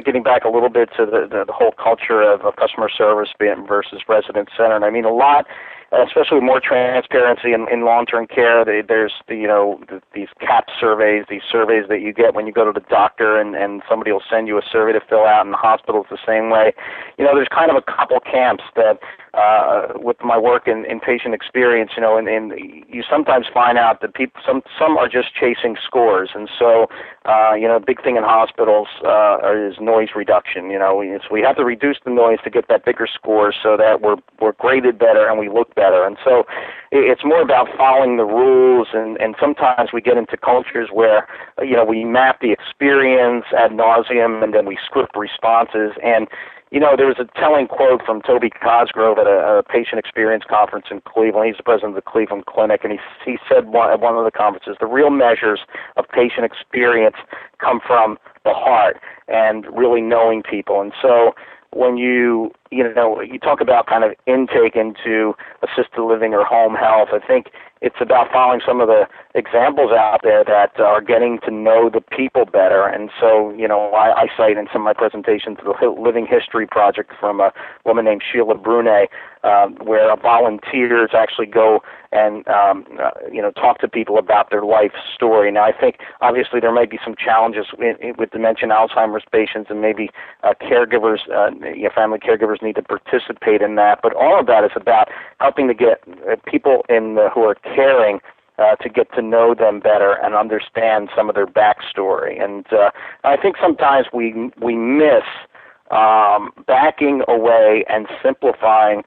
S3: getting back a little bit to the whole culture of customer service versus resident-centered. I mean, a lot, especially with more transparency in long-term care. There's these CAP surveys, these surveys that you get when you go to the doctor, and somebody will send you a survey to fill out, and the hospital's the same way. There's kind of a couple camps that with my work in patient experience, and you sometimes find out that people, some are just chasing scores, and so big thing in hospitals is noise reduction. So we have to reduce the noise to get that bigger score so that we're graded better and we look better. And so it's more about following the rules, and sometimes we get into cultures where we map the experience ad nauseum and then we script responses. And there was a telling quote from Toby Cosgrove at a patient experience conference in Cleveland. He's the president of the Cleveland Clinic, and he said at one of the conferences, the real measures of patient experience come from the heart and really knowing people. And so when you talk about kind of intake into assisted living or home health, I think it's about following some of the examples out there that are getting to know the people better. And so, I cite in some of my presentations the Living History Project from a woman named Sheila Brunet, where volunteers actually go and, talk to people about their life story. Now, I think, obviously, there may be some challenges with dementia and Alzheimer's patients, and maybe caregivers, family caregivers need to participate in that. But all of that is about helping to get people who are caring to get to know them better and understand some of their backstory. And I think sometimes we miss backing away and simplifying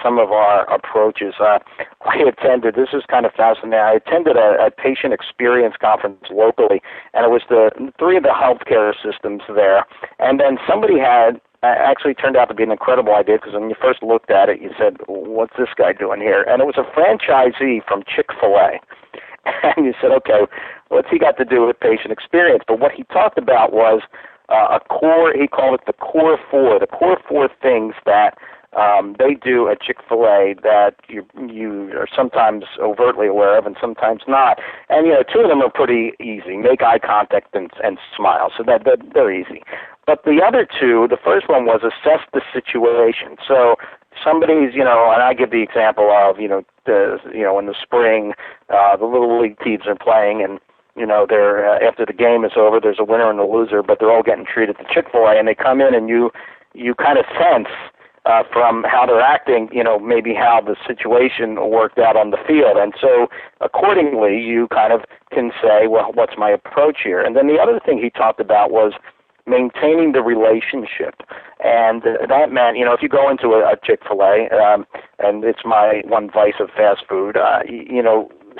S3: some of our approaches. This is kind of fascinating, I attended a patient experience conference locally, and it was the three of the healthcare systems there. And then somebody had actually turned out to be an incredible idea, because when you first looked at it, you said, what's this guy doing here? And it was a franchisee from Chick-fil-A. And you said, okay, what's he got to do with patient experience? But what he talked about was a core, he called it the core four things that they do at Chick-fil-A that you are sometimes overtly aware of and sometimes not. And, two of them are pretty easy. Make eye contact and smile. So they're easy. But the other two, the first one was assess the situation. So somebody's, and I give the example of, in the spring, the Little League teams are playing, and, they're after the game is over, there's a winner and a loser, but they're all getting treated to Chick-fil-A, and they come in and you kind of sense from how they're acting, maybe how the situation worked out on the field. And so accordingly, you kind of can say, well, what's my approach here? And then the other thing he talked about was maintaining the relationship. And that meant, if you go into a Chick-fil-A, and it's my one vice of fast food,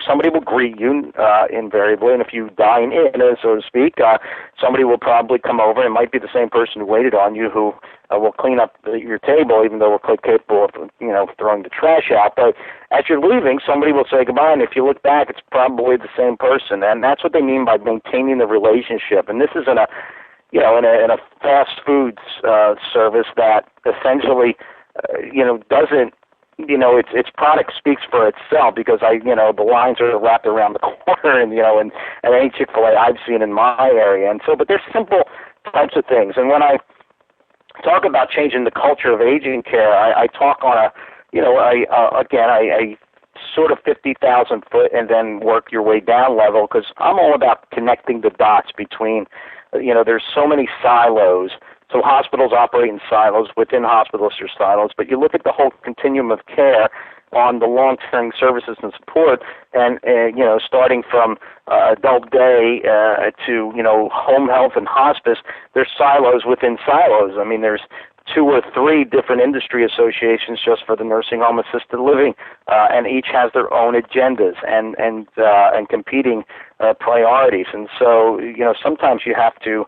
S3: somebody will greet you invariably, and if you dine in, so to speak, somebody will probably come over. It might be the same person who waited on you who will clean up your table, even though we're quite capable of, throwing the trash out. But as you're leaving, somebody will say goodbye, and if you look back, it's probably the same person. And that's what they mean by maintaining the relationship. And this is in a fast food service that essentially, doesn't, its product speaks for itself, because the lines are wrapped around the corner, and any Chick-fil-A I've seen in my area. And so, but there's simple types of things. And when I talk about changing the culture of aging care, I talk on a sort of 50,000 foot and then work your way down level, because I'm all about connecting the dots between, there's so many silos. So hospitals operate in silos. Within hospitals, there's silos. But you look at the whole continuum of care on the long-term services and support, and, starting from adult day to, home health and hospice, there's silos within silos. I mean, there's 2 or 3 different industry associations just for the nursing home assisted living, and each has their own agendas and competing priorities. And so, sometimes you have to,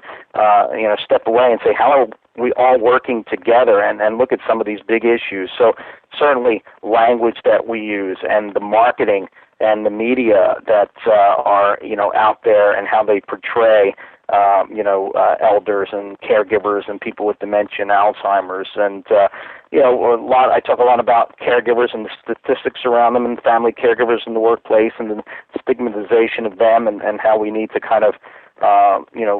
S3: step away and say, how are we all working together and look at some of these big issues. So certainly language that we use and the marketing and the media that are, out there and how they portray elders and caregivers and people with dementia and Alzheimer's. And, I talk a lot about caregivers and the statistics around them and family caregivers in the workplace and the stigmatization of them and how we need to kind of,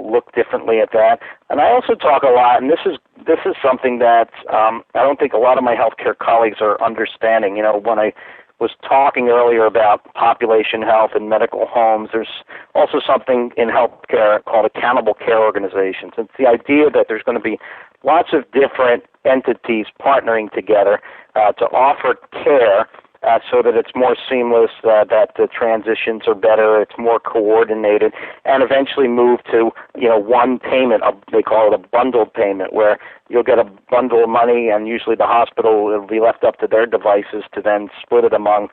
S3: look differently at that. And I also talk a lot, and this is something that I don't think a lot of my healthcare colleagues are understanding. When I was talking earlier about population health and medical homes, there's also something in healthcare called accountable care organizations. It's the idea that there's going to be lots of different entities partnering together to offer care so that it's more seamless, that the transitions are better, it's more coordinated, and eventually move to, one payment. They call it a bundled payment, where you'll get a bundle of money, and usually the hospital will be left up to their devices to then split it among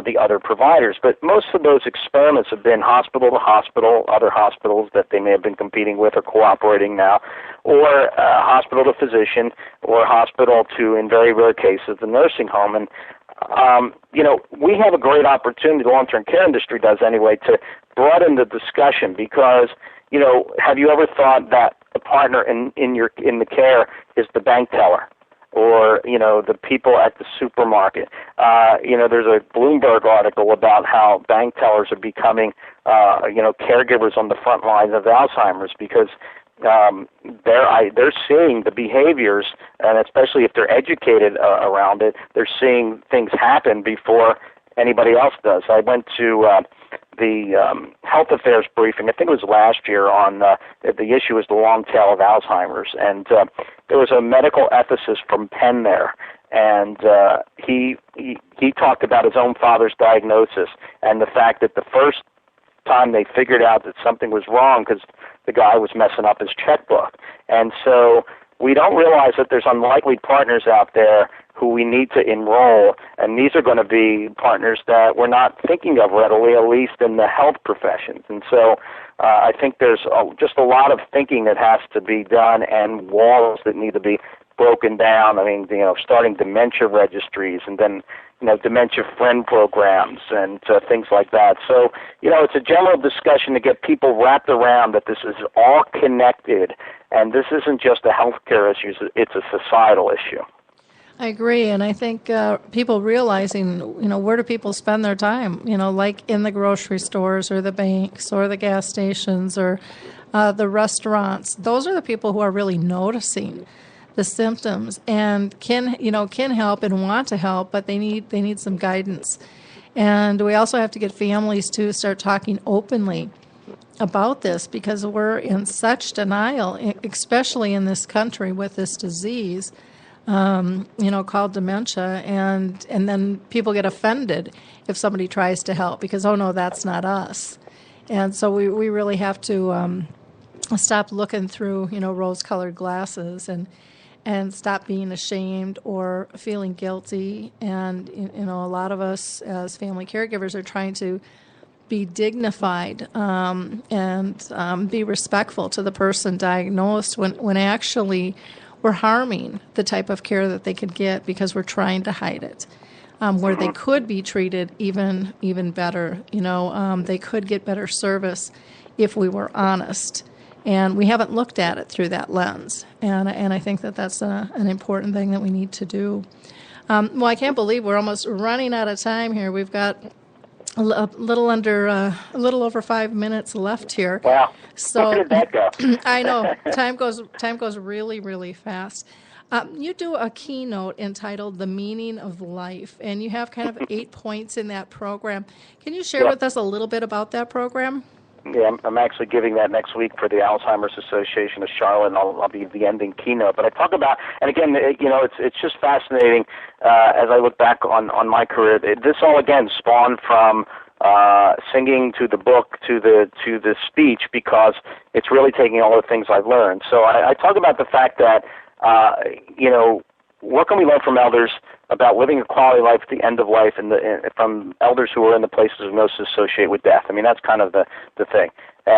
S3: the other providers. But most of those experiments have been hospital to hospital, other hospitals that they may have been competing with or cooperating now, or hospital to physician, or hospital to, in very rare cases, the nursing home. And we have a great opportunity, the long-term care industry does anyway, to broaden the discussion because, have you ever thought that the partner in the care is the bank teller or, the people at the supermarket? There's a Bloomberg article about how bank tellers are becoming, caregivers on the front lines of Alzheimer's because they're seeing the behaviors, and especially if they're educated around it, they're seeing things happen before anybody else does. I went to the health affairs briefing, I think it was last year, on the issue is the long tail of Alzheimer's, and there was a medical ethicist from Penn there, and he talked about his own father's diagnosis and the fact that the first time they figured out that something was wrong because the guy was messing up his checkbook. And so we don't realize that there's unlikely partners out there who we need to enroll, and these are going to be partners that we're not thinking of readily, at least in the health professions. And so I think there's just a lot of thinking that has to be done and walls that need to be broken down. I mean, starting dementia registries and then, dementia friend programs and things like that. So, it's a general discussion to get people wrapped around that this is all connected, and this isn't just a healthcare issue, it's a societal issue.
S2: I agree, and I think people realizing, where do people spend their time, like in the grocery stores or the banks or the gas stations or the restaurants. Those are the people who are really noticing the symptoms and can help and want to help, but they need some guidance. And we also have to get families to start talking openly about this because we're in such denial, especially in this country with this disease, called dementia, and then people get offended if somebody tries to help because, oh no, that's not us. And so we really have to stop looking through, rose-colored glasses and stop being ashamed or feeling guilty. And, a lot of us as family caregivers are trying to be dignified and be respectful to the person diagnosed when actually we're harming the type of care that they could get because we're trying to hide it. Where they could be treated even better. They could get better service if we were honest. And we haven't looked at it through that lens. And I think that's an important thing that we need to do. Well, I can't believe we're almost running out of time here. We've got a little over 5 minutes left here.
S3: Wow.
S2: So
S3: where did that go?
S2: I know. Time goes really, really fast. You do a keynote entitled The Meaning of Life, and you have kind of 8 points in that program. Can you share with us a little bit about that program?
S3: Yeah, I'm actually giving that next week for the Alzheimer's Association of Charlotte, and I'll be the ending keynote. But I talk about, and again, it's just fascinating as I look back on my career. This all again spawned from singing to the book to the speech because it's really taking all the things I've learned. So I talk about the fact that what can we learn from elders about living a quality life at the end of life, and from elders who are in the places of most associated with death? I mean, that's kind of the thing.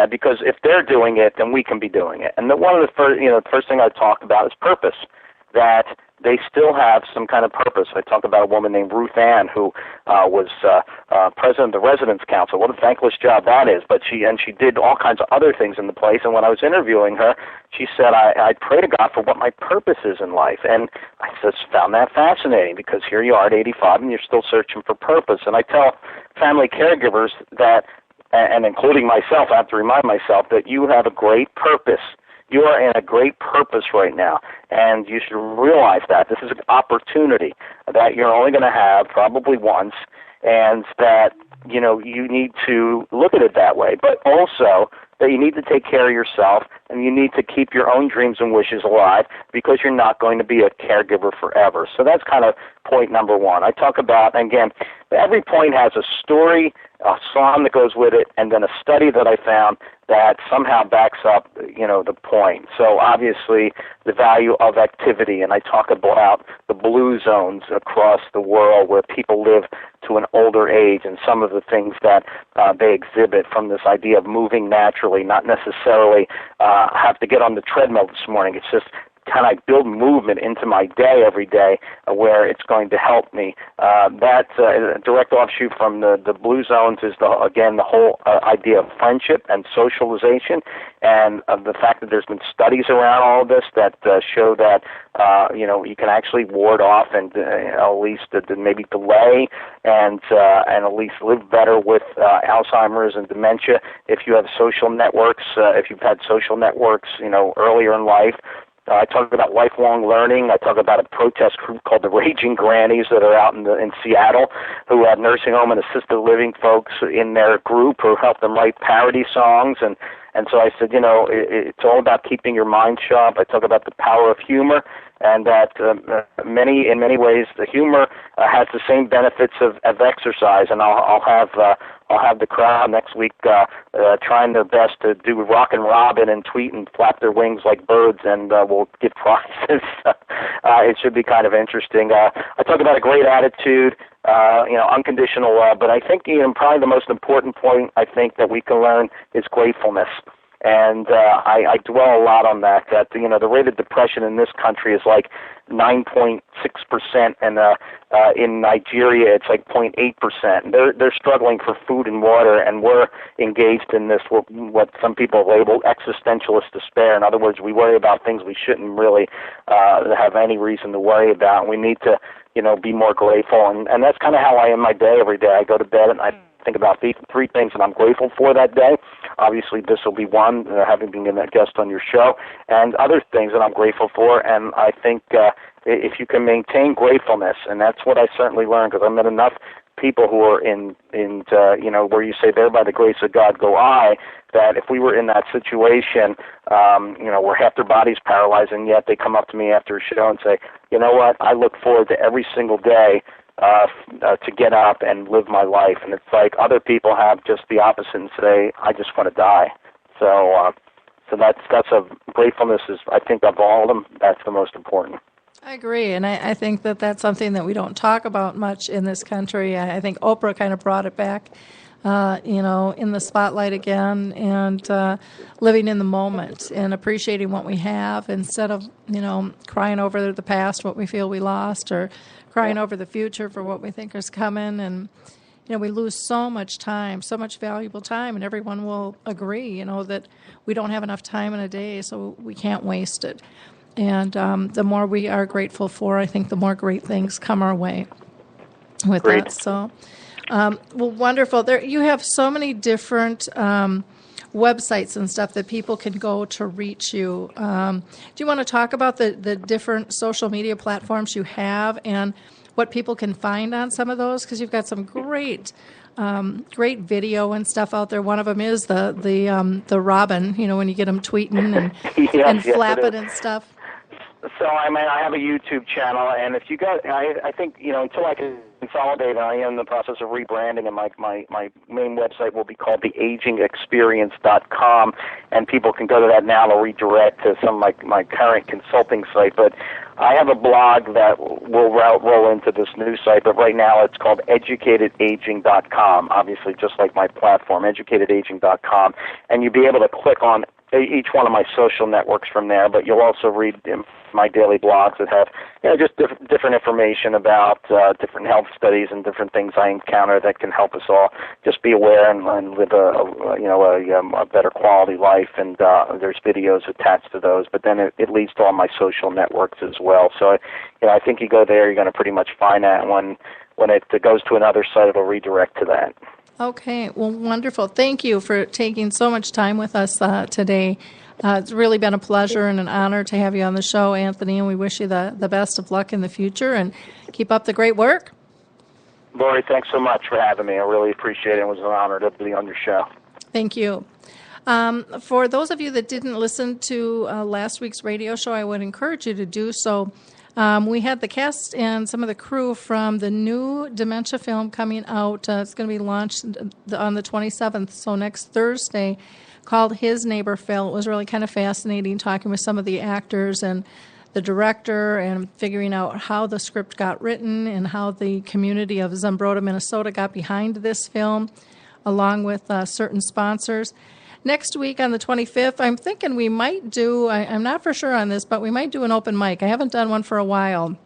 S3: Because if they're doing it, then we can be doing it. And one of the first thing I talk about is purpose. That they still have some kind of purpose. I talk about a woman named Ruth Ann who was president of the Residence Council. What a thankless job that is. But she did all kinds of other things in the place. And when I was interviewing her, she said, I pray to God for what my purpose is in life. And I just found that fascinating, because here you are at 85 and you're still searching for purpose. And I tell family caregivers that, and including myself, I have to remind myself that you have a great purpose. You are in a great purpose right now, and you should realize that. This is an opportunity that you're only going to have probably once, and that, you need to look at it that way. But also that you need to take care of yourself, and you need to keep your own dreams and wishes alive, because you're not going to be a caregiver forever. So that's kind of point number one. I talk about, again, every point has a story, a song that goes with it, and then a study that I found that somehow backs up, the point. So obviously the value of activity, and I talk about the blue zones across the world where people live to an older age, and some of the things that they exhibit, from this idea of moving naturally, not necessarily have to get on the treadmill this morning. It's just, can I build movement into my day every day where it's going to help me? That's a direct offshoot from the blue zones is, the whole idea of friendship and socialization, and the fact that there's been studies around all of this that show that, you can actually ward off and at least maybe delay and at least live better with Alzheimer's and dementia if you have social networks, if you've had social networks, earlier in life. I talk about lifelong learning. I talk about a protest group called the Raging Grannies that are out in Seattle, who have nursing home and assisted living folks in their group who help them write parody songs. And so I said, it's all about keeping your mind sharp. I talk about the power of humor, and that in many ways the humor has the same benefits of exercise. And I'll have the crowd next week trying their best to do rock and robin and tweet and flap their wings like birds, and we'll give prizes. It should be kind of interesting. I talk about a great attitude, unconditional love, but I think probably the most important point I think that we can learn is gratefulness. And I dwell a lot on that the rate of depression in this country is like 9.6%, and in Nigeria it's like 0.8%. They're struggling for food and water, and we're engaged in this what some people label existentialist despair. In other words, we worry about things we shouldn't really have any reason to worry about. We need to be more grateful, and that's kind of how I end my day every day. I go to bed and I think about the three things that I'm grateful for that day. Obviously, this will be one, having been a guest on your show, and other things that I'm grateful for. And I think if you can maintain gratefulness, and that's what I certainly learned, because I met enough people who are in where you say, there by the grace of God go I, that if we were in that situation, where half their body's paralyzed, and yet they come up to me after a show and say, you know what, I look forward to every single day to get up and live my life. And it's like other people have just the opposite and say, I just want to die. So that's a gratefulness is, I think, of all of them, that's the most important.
S2: I agree, and I think that that's something that we don't talk about much in this country. I think Oprah kind of brought it back, in the spotlight again, and living in the moment and appreciating what we have instead of, crying over the past, what we feel we lost, or crying over the future for what we think is coming. And, we lose so much time, so much valuable time, and everyone will agree, that we don't have enough time in a day, so we can't waste it. And the more we are grateful for, I think the more great things come our way with
S3: Great.
S2: that. So, well, wonderful. You have so many different websites and stuff that people can go to reach you. Do you want to talk about the different social media platforms you have and what people can find on some of those? Because you've got some great video and stuff out there. One of them is the robin, when you get them tweeting and
S3: yes,
S2: flapping and stuff.
S3: So I mean, I have a YouTube channel, and if you go, I think until I can consolidate, I am in the process of rebranding, and my main website will be called theagingexperience.com, and people can go to that now to redirect to some of my current consulting site. But I have a blog that will roll into this new site, but right now it's called educatedaging.com. Obviously, just like my platform, educatedaging.com, and you'll be able to click on each one of my social networks from there, but you'll also read my daily blogs that have just different information about different health studies and different things I encounter that can help us all just be aware and live a better quality life. And there's videos attached to those, but then it leads to all my social networks as well. So I think you go there, you're going to pretty much find that. When it goes to another site, it'll redirect to that.
S2: Okay, well, wonderful. Thank you for taking so much time with us today. It's really been a pleasure and an honor to have you on the show, Anthony, and we wish you the best of luck in the future, and keep up the great work.
S3: Lori, thanks so much for having me. I really appreciate it. It was an honor to be on your show.
S2: Thank you. For those of you that didn't listen to last week's radio show, I would encourage you to do so. We had the cast and some of the crew from the new dementia film coming out. It's going to be launched on the 27th, so next Thursday, called His Neighbor Phil. It was really kind of fascinating talking with some of the actors and the director and figuring out how the script got written and how the community of Zumbrota, Minnesota got behind this film, along with certain sponsors. Next week on the 25th, I'm thinking we might do, I'm not for sure on this, but we might do an open mic. I haven't done one for a while,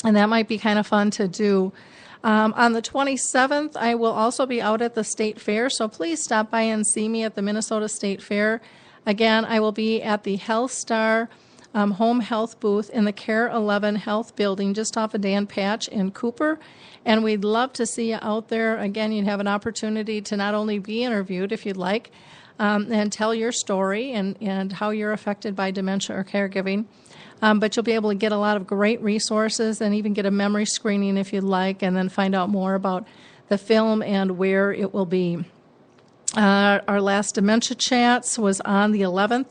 S2: and that might be kind of fun to do. On the 27th, I will also be out at the State Fair, so please stop by and see me at the Minnesota State Fair. Again, I will be at the Health Star Home Health booth in the Care 11 Health Building just off of Dan Patch in Cooper, and we'd love to see you out there. Again, you'd have an opportunity to not only be interviewed if you'd like, and tell your story and how you're affected by dementia or caregiving. But you'll be able to get a lot of great resources and even get a memory screening if you'd like, and then find out more about the film and where it will be. Our last Dementia Chats was on the 11th,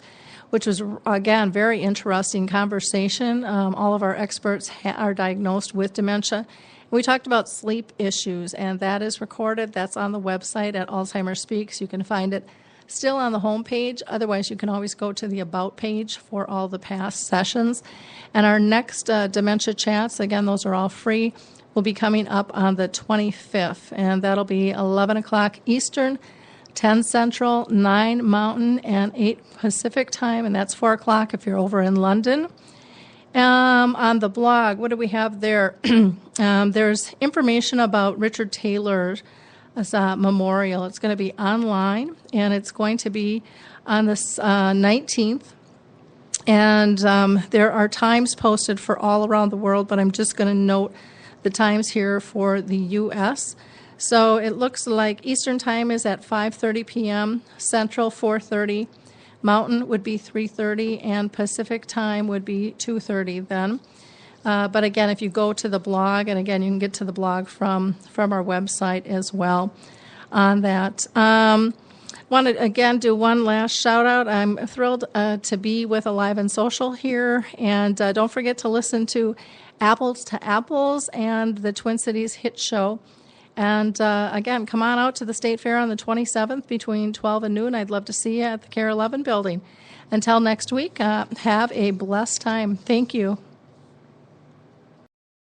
S2: which was, again, very interesting conversation. All of our experts are diagnosed with dementia. We talked about sleep issues, and that is recorded. That's on the website at Alzheimer's Speaks. You can find it still on the home page. Otherwise, you can always go to the About page for all the past sessions. And our next Dementia Chats, again, those are all free, will be coming up on the 25th. And that'll be 11 o'clock Eastern, 10 Central, 9 Mountain, and 8 Pacific time. And that's 4 o'clock if you're over in London. On the blog, what do we have there? There's information about Richard Taylor's memorial. It's going to be online, and it's going to be on the 19th. And there are times posted for all around the world, but I'm just going to note the times here for the U.S. So it looks like Eastern time is at 5:30 p.m., Central 4:30, Mountain would be 3:30, and Pacific time would be 2:30 then. But again, if you go to the blog, and again, you can get to the blog from our website as well on that. Want to, again, do one last shout-out. I'm thrilled to be with Alive and Social here. And don't forget to listen to Apples to Apples and the Twin Cities Hit Show. And again, come on out to the State Fair on the 27th between 12 and noon. I'd love to see you at the Care 11 building. Until next week, have a blessed time. Thank you.